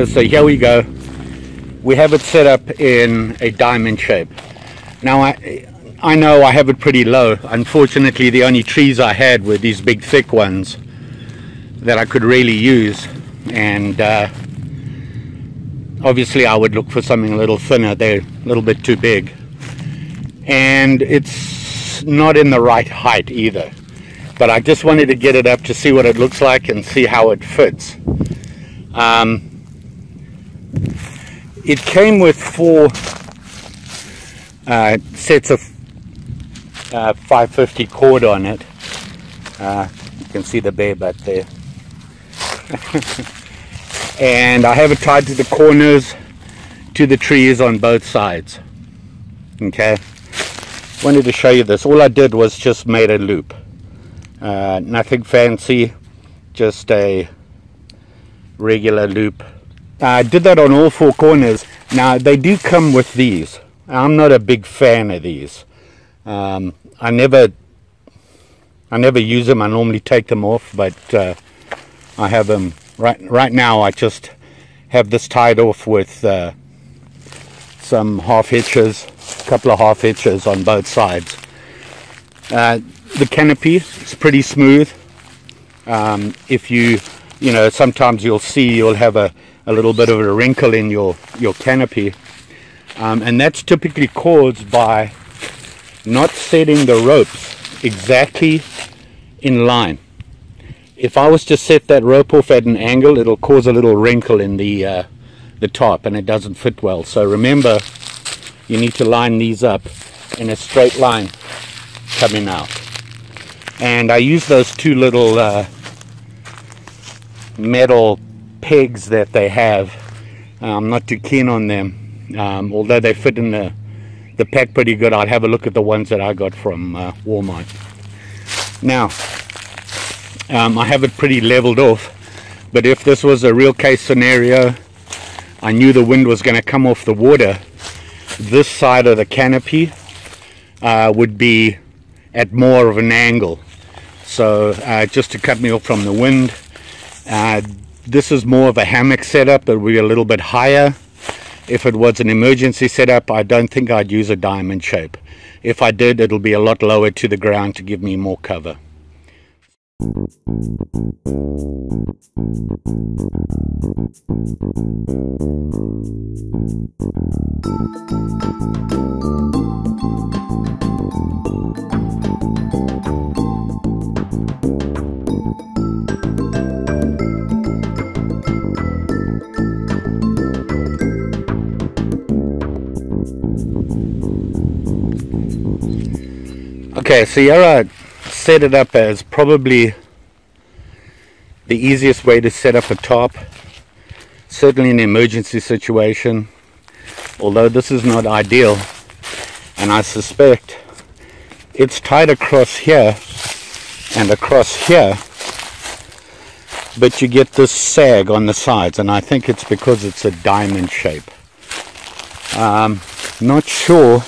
So here we go. We have it set up in a diamond shape. Now I know I have it pretty low. Unfortunately, the only trees I had were these big thick ones that I could really use, and obviously I would look for something a little thinner. They're a little bit too big, and it's not in the right height either. But I just wanted to get it up to see what it looks like and see how it fits. It came with 4 sets of 550 cord on it. You can see the bare butt there. And I have it tied to the corners to the trees on both sides. Okay, wanted to show you this. All I did was just made a loop. Nothing fancy, just a regular loop. I did that on all 4 corners. Now they do come with these. I'm not a big fan of these. I never use them. I normally take them off, but I have them right now. I just have this tied off with some half hitches, a couple of half hitches on both sides. The canopy is pretty smooth. If you know, sometimes you'll have a little bit of a wrinkle in your canopy, and that's typically caused by not setting the ropes exactly in line. If I was to set that rope off at an angle, it'll cause a little wrinkle in the top, and it doesn't fit well. So remember, you need to line these up in a straight line coming out. And I use those 2 little metal pegs that they have. I'm not too keen on them, although they fit in the pack pretty good. I'd have a look at the ones that I got from Walmart. Now I have it pretty leveled off, but if this was a real case scenario, I knew the wind was going to come off the water, this side of the canopy would be at more of an angle, so just to cut me off from the wind. This is more of a hammock setup. It will be a little bit higher. If it was an emergency setup, I don't think I'd use a diamond shape. If I did, it'll be a lot lower to the ground to give me more cover. Okay, so here I set it up as probably the easiest way to set up a tarp, certainly in an emergency situation, although this is not ideal, and I suspect it's tied across here and across here, but you get this sag on the sides, and I think it's because it's a diamond shape. Not sure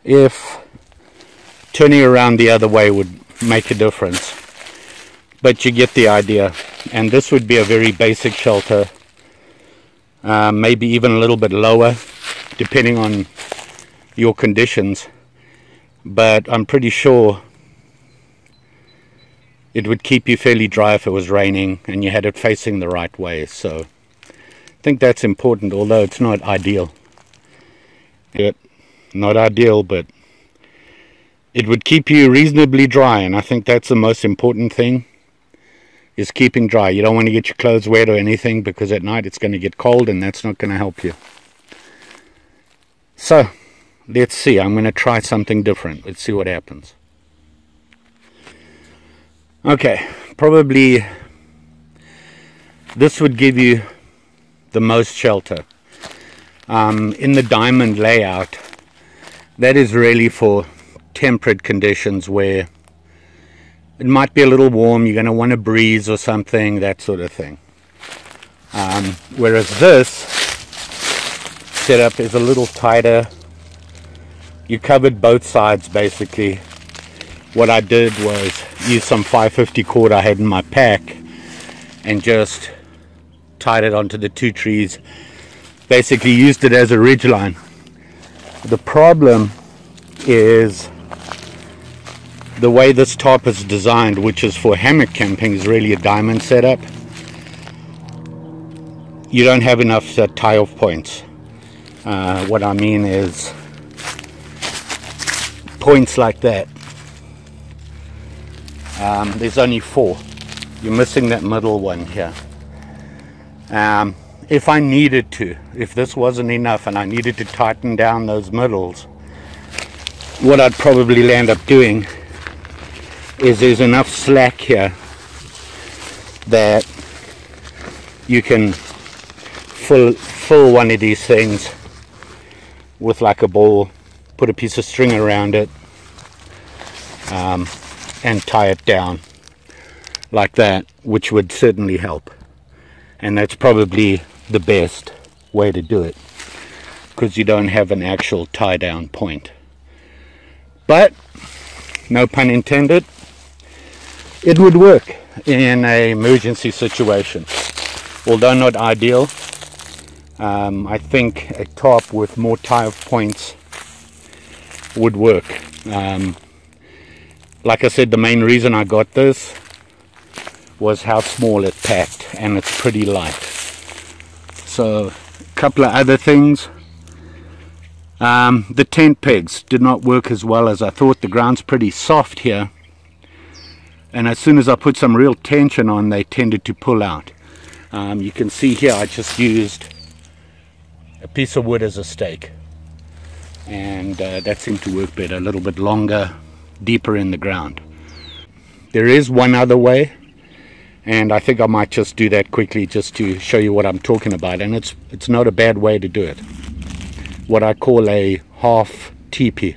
if turning around the other way would make a difference, but you get the idea. And this would be a very basic shelter, maybe even a little bit lower depending on your conditions, but I'm pretty sure it would keep you fairly dry if it was raining and you had it facing the right way. So I think that's important, although it's not ideal. Not ideal, but it would keep you reasonably dry, and I think that's the most important thing, is keeping dry. You don't want to get your clothes wet or anything, because at night it's going to get cold and that's not going to help you. So let's see. I'm going to try something different. Let's see what happens. this would give you the most shelter. In the diamond layout, that is really for temperate conditions where it might be a little warm, you're going to want a breeze or something, that sort of thing. Whereas this setup is a little tighter. You covered both sides basically. What I did was use some 550 cord I had in my pack and just tied it onto the two trees. Basically used it as a ridge line. The problem is the way this tarp is designed, which is for hammock camping, is really a diamond setup. You don't have enough tie-off points. What I mean is points like that. There's only 4. You're missing that middle one here. If I needed to, if this wasn't enough and I needed to tighten down those middles, what I'd probably end up doing is there's enough slack here that you can fill one of these things with like a ball, put a piece of string around it, and tie it down like that, which would certainly help. And that's probably the best way to do it, because you don't have an actual tie down point. But no pun intended, it would work in an emergency situation. Although not ideal, I think a tarp with more tie-off points would work. Like I said, the main reason I got this was how small it packed, and it's pretty light. So a couple of other things. The tent pegs did not work as well as I thought. The ground's pretty soft here, and as soon as I put some real tension on, they tended to pull out. You can see here I just used a piece of wood as a stake, and that seemed to work better, a little bit longer, deeper in the ground. There is one other way, and I think I might just do that quickly just to show you what I'm talking about, and it's not a bad way to do it. What I call a half teepee.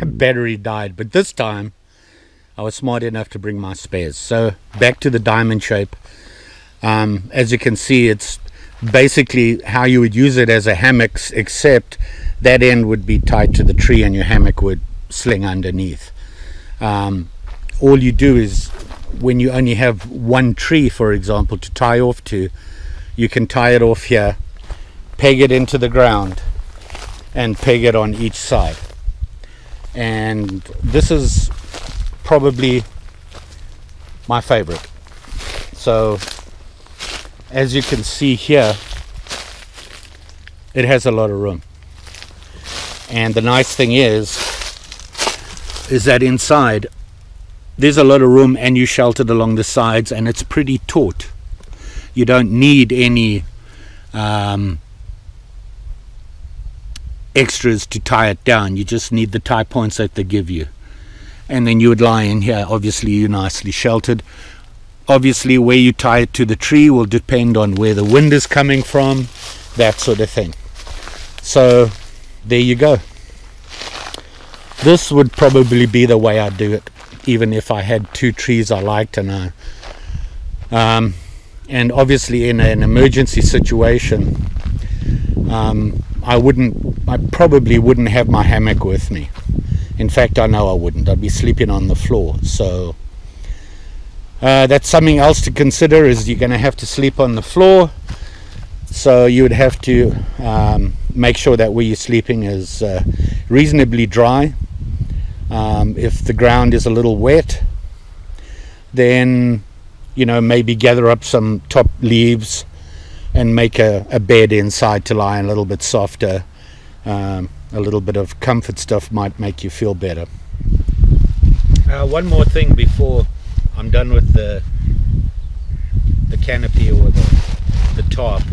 Battery died, but this time I was smart enough to bring my spares. So back to the diamond shape. As you can see, it's basically how you would use it as a hammock, except that end would be tied to the tree and your hammock would sling underneath. All you do is, when you only have one tree, for example, to tie off to, you can tie it off here, peg it into the ground, and peg it on each side. And this is probably my favorite. So as you can see here, it has a lot of room, and the nice thing is that inside there's a lot of room, and you sheltered along the sides, and it's pretty taut. You don't need any extras to tie it down. You just need the tie points that they give you, and then you would lie in here. Obviously you're nicely sheltered. Obviously where you tie it to the tree will depend on where the wind is coming from, that sort of thing. So there you go. This would probably be the way I'd do it, even if I had two trees I liked, and obviously in an emergency situation, I probably wouldn't have my hammock with me. In fact, I know I wouldn't. I'd be sleeping on the floor. So that's something else to consider, is you're going to have to sleep on the floor. So you would have to make sure that where you're sleeping is reasonably dry. If the ground is a little wet, then maybe gather up some top leaves and make a bed inside to lie a little bit softer. A little bit of comfort stuff might make you feel better. One more thing before I'm done with the canopy or the tarp.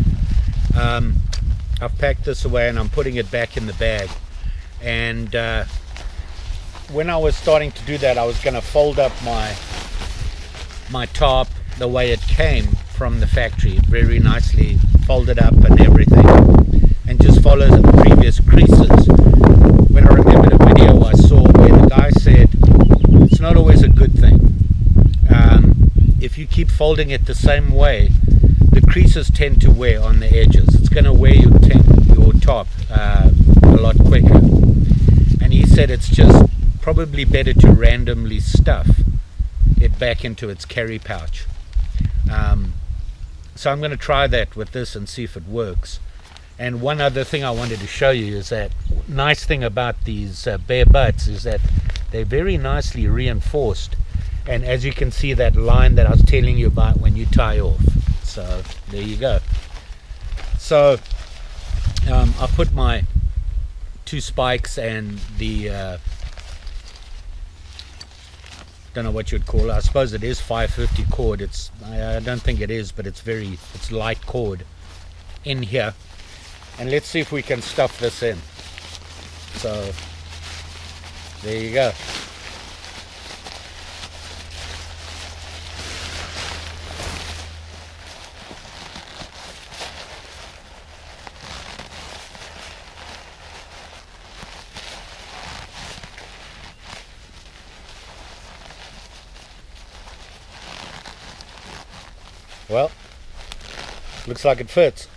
I've packed this away and I'm putting it back in the bag. And when I was starting to do that, I was going to fold up my tarp the way it came from the factory, very nicely folded up and everything, and just follow the previous creases. When I remembered a video I saw where the guy said it's not always a good thing. If you keep folding it the same way, the creases tend to wear on the edges. It's going to wear your tarp a lot quicker. And he said it's just probably better to randomly stuff it back into its carry pouch. So I'm going to try that with this and see if it works. And one other thing I wanted to show you is that nice thing about these bare butts is that they're very nicely reinforced. And as you can see, that line that I was telling you about when you tie off. So there you go. So I put my 2 spikes and the don't know what you'd call it. I suppose it is 550 cord. I don't think it is, but it's light cord in here. And let's see if we can stuff this in. So there you go. Well, looks like it fits.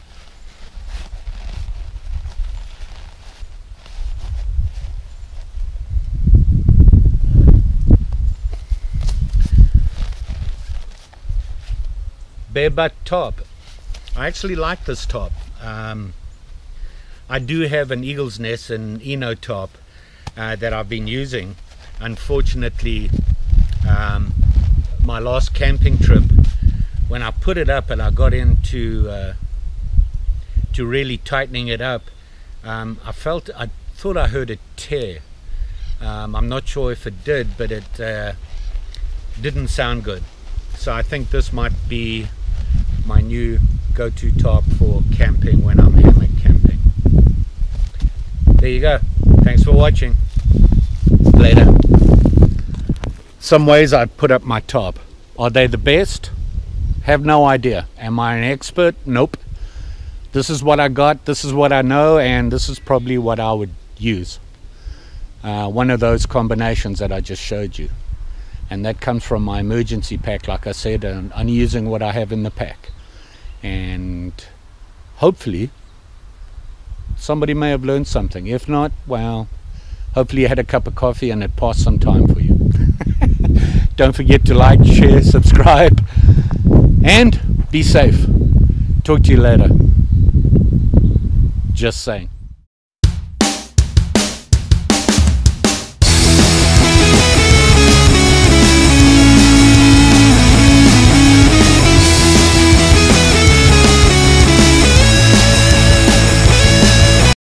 Bare butt tarp. I actually like this tarp. I do have an eagle's nest and Eno tarp that I've been using. Unfortunately, my last camping trip, when I put it up and I got into to really tightening it up, I thought I heard it tear. I'm not sure if it did, but it didn't sound good. So I think this might be my new go-to tarp for camping when I'm hammock camping. There you go. Thanks for watching. Later. Some ways I put up my tarp. Are they the best? Have no idea. Am I an expert? Nope. This is what I got, this is what I know, and this is probably what I would use. One of those combinations that I just showed you. And that comes from my emergency pack, like I said, and I'm using what I have in the pack. And hopefully somebody may have learned something. If not, well, hopefully you had a cup of coffee and it passed some time for you. Don't forget to like, share, subscribe, and be safe. Talk to you later. Just saying.